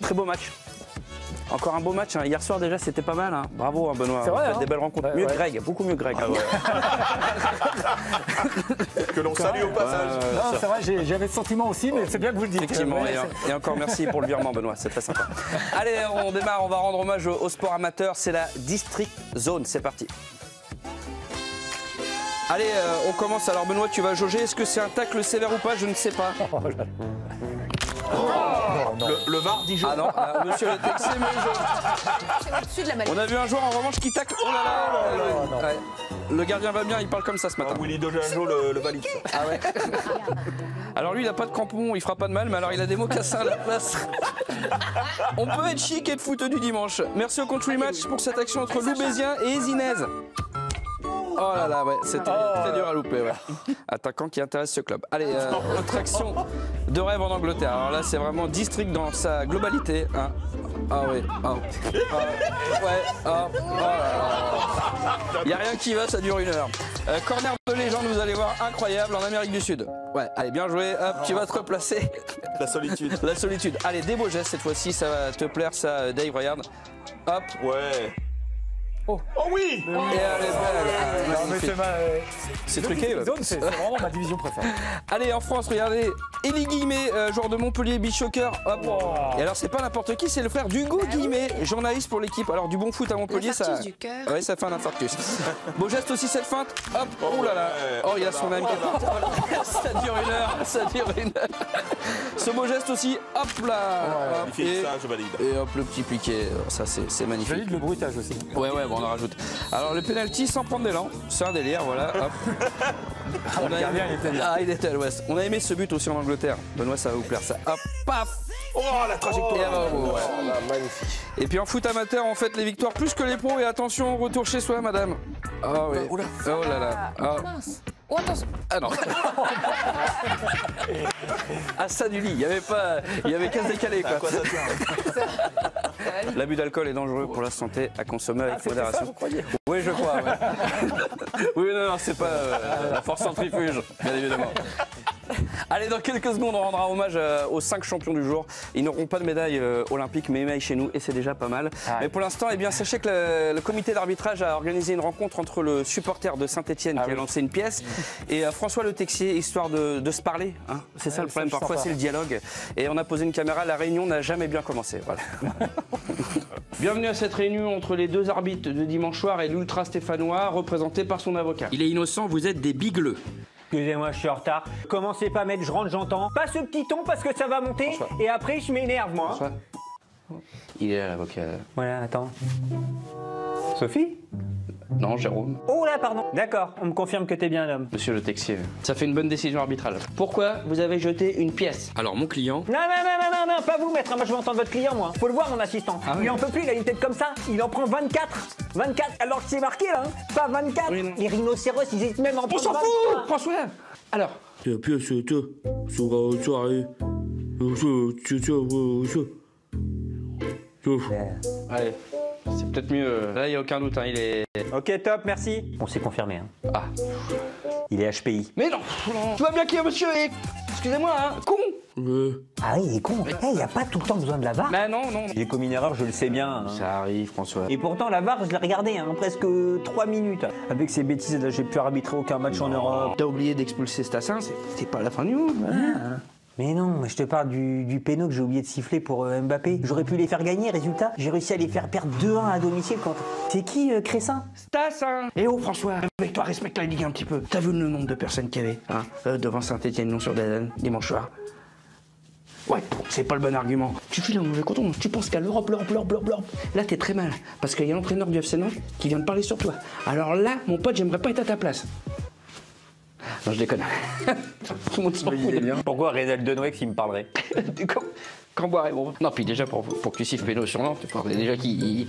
Très beau match. Encore un beau match. Hein. Hier soir déjà c'était pas mal. Hein. Bravo hein, Benoît. C'est vrai, vous faites des belles rencontres. Mieux que Greg, beaucoup mieux que Greg. Ah ouais. Que l'on salue au passage. Non, c'est vrai, j'avais ce sentiment aussi, mais c'est bien que vous le dites. Effectivement, et encore merci pour le virement Benoît, c'est très sympa. Allez, on démarre, on va rendre hommage au sport amateur, c'est la District Zone, c'est parti. Allez, on commence. Alors Benoît, tu vas jauger, est-ce que c'est un tacle sévère ou pas? Je ne sais pas. Le VAR dit jaune. Ah non, monsieur le Texier, mais C'est au-dessus de la maladie. on a vu un joueur en revanche qui tacle. Oh là là, ouais. Le gardien va bien, il parle comme ça ce matin. Willy Dojajo le valide. Ah ouais. Alors lui, il a pas de crampons, il fera pas de mal, mais alors il a des mocassins à la place. On peut être chic et être fouteux du dimanche. Merci au Country Match pour cette action entre Loubésien et Ezinez. Oh là là, ouais, c'était très dur à louper, ouais. Attaquant qui intéresse ce club. Allez, autre action de rêve en Angleterre. Alors là, c'est vraiment district dans sa globalité. Hein. Ah oui, ouais, il n'y a rien qui va, ça dure 1 heure. Corner de légende, vous allez voir, incroyable en Amérique du Sud. Ouais, allez, bien joué, hop, tu vas te replacer. La solitude. La solitude. Allez, des beaux gestes cette fois-ci, ça va te plaire, ça, Dave, regarde. Hop. Ouais. Oh oui. Et elle est belle. C'est truqué. Ouais. C'est vraiment ma division préférée. Allez, en France, regardez. Élie Guillemet, joueur de Montpellier, beach soccer. Hop. Wow. Et alors, c'est pas n'importe qui, c'est le frère d'Hugo Guillemet, journaliste pour l'équipe. Alors, du bon foot à Montpellier, ça. Du cœur. Ouais, ça fait un infarctus. Beau geste aussi, cette feinte. Hop. Oh là là. Oh, il a son âme qui est partie. Ça dure 1 heure. Ça dure 1 heure. Ce beau geste aussi. Hop là. Hop, Et ça, je valide. et hop, le petit piqué. Ça, c'est magnifique. Valide le bruitage aussi. Ouais, bon, on en rajoute. Alors, le penalty sans prendre d'élan, c'est un délire, voilà. Hop. Le gardien, il était bien. Ah, il était à l'ouest. On a aimé ce but aussi en Angleterre. Benoît, ça va vous plaire, ça. Hop, paf. Oh, la trajectoire. Et, bravo, ouais. Magnifique. Et puis en foot amateur, on fête les victoires plus que les pros. Et attention, retour chez soi, madame. Ah oui. Oula. Oh là là. Ah, Mince. Oh, attention. ah non. Ah, ça du lit. Il y avait qu'à se décaler, À quoi. quoi ça tient? L'abus d'alcool est dangereux pour la santé, à consommer avec modération. Ça, vous croyez? Oui, je crois. Ouais. Oui, non, c'est pas la force centrifuge, bien évidemment. Allez, dans quelques secondes, on rendra hommage aux 5 champions du jour. Ils n'auront pas de médaille olympique, mais médaille chez nous, et c'est déjà pas mal. Ah, mais pour l'instant, eh bien, sachez que le comité d'arbitrage a organisé une rencontre entre le supporter de Saint-Etienne qui a lancé une pièce et François Le Texier, histoire de se parler. Hein. C'est ça le problème, parfois c'est le dialogue. Et on a posé une caméra, la réunion n'a jamais bien commencé. Voilà. Bienvenue à cette réunion entre les 2 arbitres de dimanche soir et l'ultra stéphanois, représenté par son avocat. Il est innocent, vous êtes des bigleux. Excusez-moi, je suis en retard. Commencez pas à mettre je rentre, j'entends. Pas ce petit ton parce que ça va monter. François. Et après, je m'énerve, moi. François. Il est là, l'avocat. Voilà, attends. Sophie? Non, Jérôme. Oh là, pardon. D'accord, on me confirme que t'es bien l'homme. Monsieur Le Texier, ça fait une bonne décision arbitrale. Pourquoi vous avez jeté une pièce? Alors, mon client... Non, pas vous, maître. Moi, je veux entendre votre client, moi. Faut le voir, mon assistant. Ah oui. Il en peut plus, il a une tête comme ça. Il en prend 24. 24, alors que c'est marqué, là. Hein. Pas 24. Oui, non. Les rhinocéros, ils étaient même en On s'en fout, François. Alors... La pièce sera soirée. Allez, c'est peut-être mieux. Là, il n'y a aucun doute, hein, il est... Ok, top, merci. On s'est confirmé, hein. Ah. Il est HPI. Mais non, tu vois bien qu'il y a monsieur et... Excusez-moi, hein, con. Ah oui, il est con. Il n'y a pas tout le temps besoin de la VAR. Bah non. Il est commis une erreur, je le sais bien. Hein. Ça arrive, François. Et pourtant, la VAR, je l'ai regardé, hein, presque 3 minutes. Avec ces bêtises, là, j'ai pu arbitrer aucun match en Europe. T'as oublié d'expulser Stassin, c'est pas la fin du monde. Hein. Mais non, mais je te parle du péno que j'ai oublié de siffler pour Mbappé. J'aurais pu les faire gagner, résultat, j'ai réussi à les faire perdre 2-1 à domicile contre... C'est qui, Cressin? Stassin. Eh oh, François, avec toi, respecte la Ligue un petit peu. T'as vu le nombre de personnes qu'il y avait hein, devant Saint-Etienne, non sur Daden, dimanche soir? Ouais, c'est pas le bon argument. Tu files un mauvais coton, tu penses qu'à l'Europe. Là, t'es très mal, parce qu'il y a l'entraîneur du FC Nantes qui vient de parler sur toi. Alors là, mon pote, j'aimerais pas être à ta place. Non, je déconne. Tout le monde s'en fout. bien. Pourquoi Reynald Denouex, il me parlerait? Camboire, bon. Non, puis déjà, pour que tu siffles péno sur Nantes, il faudrait déjà qu'ils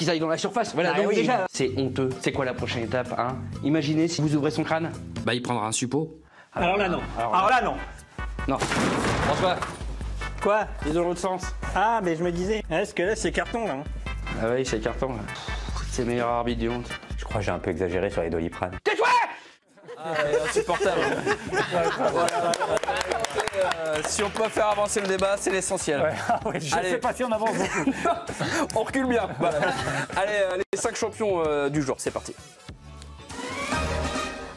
aillent dans la surface. Voilà, donc oui. déjà, c'est honteux. C'est quoi la prochaine étape, hein? Imaginez si vous ouvrez son crâne, bah il prendra un suppôt. Alors là, non. Alors là, non. Non. François, Quoi? ils ont l'autre sens. Ah, mais je me disais, est-ce que là, c'est carton, là? Ah oui, c'est carton, là. C'est le meilleur arbitre du monde. Je crois que j'ai un peu exagéré sur les Doliprane. Tais-toi! Insupportable. Si on peut faire avancer le débat, c'est l'essentiel. Ouais, ah ouais, je ne Allez. sais pas si on avance beaucoup. On recule bien. Voilà. Allez, les 5 champions du jour, c'est parti.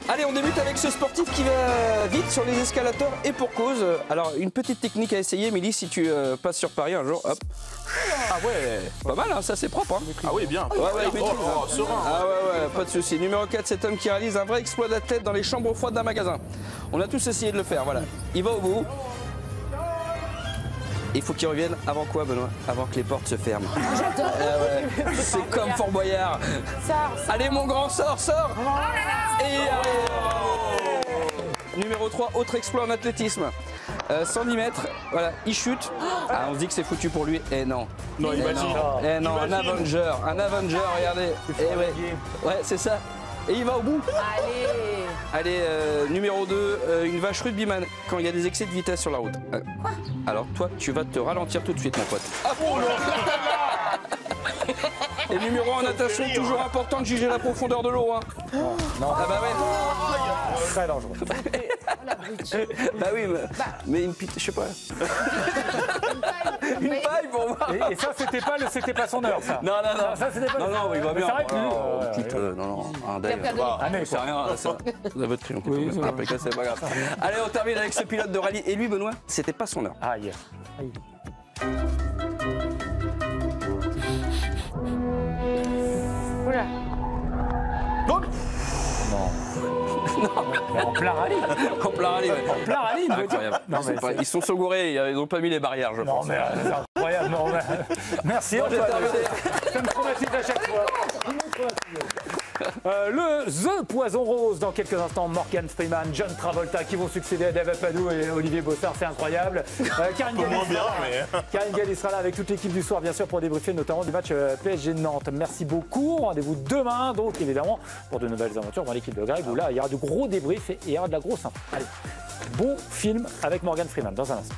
Allez, on débute avec ce sportif qui va vite sur les escalators et pour cause. Alors, une petite technique à essayer, Émilie, si tu passes sur Paris un jour, hop. Ah ouais, pas mal, hein, ça c'est propre. Hein. Ah oui, bien. Ouais, ouais, il maîtrise, hein. Serein. Ah ouais, pas de souci. Numéro 4, cet homme qui réalise un vrai exploit d'athlète dans les chambres froides d'un magasin. On a tous essayé de le faire, voilà. Il va au bout. Il faut qu'il revienne avant quoi, Benoît? Avant que les portes se ferment. J'adore. Ah ouais. C'est comme Fort Boyard. Allez, mon grand, sors. Et numéro 3, autre exploit en athlétisme. 110 mètres, voilà, il chute. Ah, on se dit que c'est foutu pour lui. Eh non. Non, imagine. Eh non, un Avenger, regardez. Eh ouais, ouais, c'est ça. Et il va au bout. Allez, numéro 2, une vache rugbyman quand il y a des excès de vitesse sur la route. Alors toi, tu vas te ralentir tout de suite, mon pote. Et numéro 1 en natation, toujours important de juger la profondeur de l'eau. Hein. Non. Ah bah ouais. Très dangereux. Bah oui, mais une pite, je sais pas. Une paille pour moi. Et ça, c'était pas son heure, ça. Non. Ça, c'était pas Non, il va Mais bien. ça aurait pu. Oh, Ouais, putain, non, un Dave. Ah, mais C'est rien, ça. Vous avez pris, on peut tout mettre. Impeccable, c'est pas grave. Allez, on termine avec ce pilote de rallye. Et lui, Benoît, c'était pas son heure. Aïe. Oula. Mais en plein rallye. En plein rallye, ouais. En plein rallye, une voiture. Incroyable. Non, mais c'est- Ils sont saugourés, ils n'ont pas mis les barrières, je Non, pense. mais c'est incroyable. Non, mais... Merci, Bon, j'ai Antoine. terminé. Ça me traumatise à chaque fois. Le The Poison Rose, dans quelques instants, Morgan Freeman, John Travolta qui vont succéder à David Padou et Olivier Bossard, c'est incroyable. Karine Galli Moins bien, sera là. mais... Karine Galli sera là avec toute l'équipe du soir, bien sûr, pour débriefer notamment du match PSG Nantes. Merci beaucoup. Rendez-vous demain, donc évidemment, pour de nouvelles aventures dans l'équipe de Greg, où là, il y aura du gros débrief et il y aura de la grosse info. Allez, bon film avec Morgan Freeman dans un instant.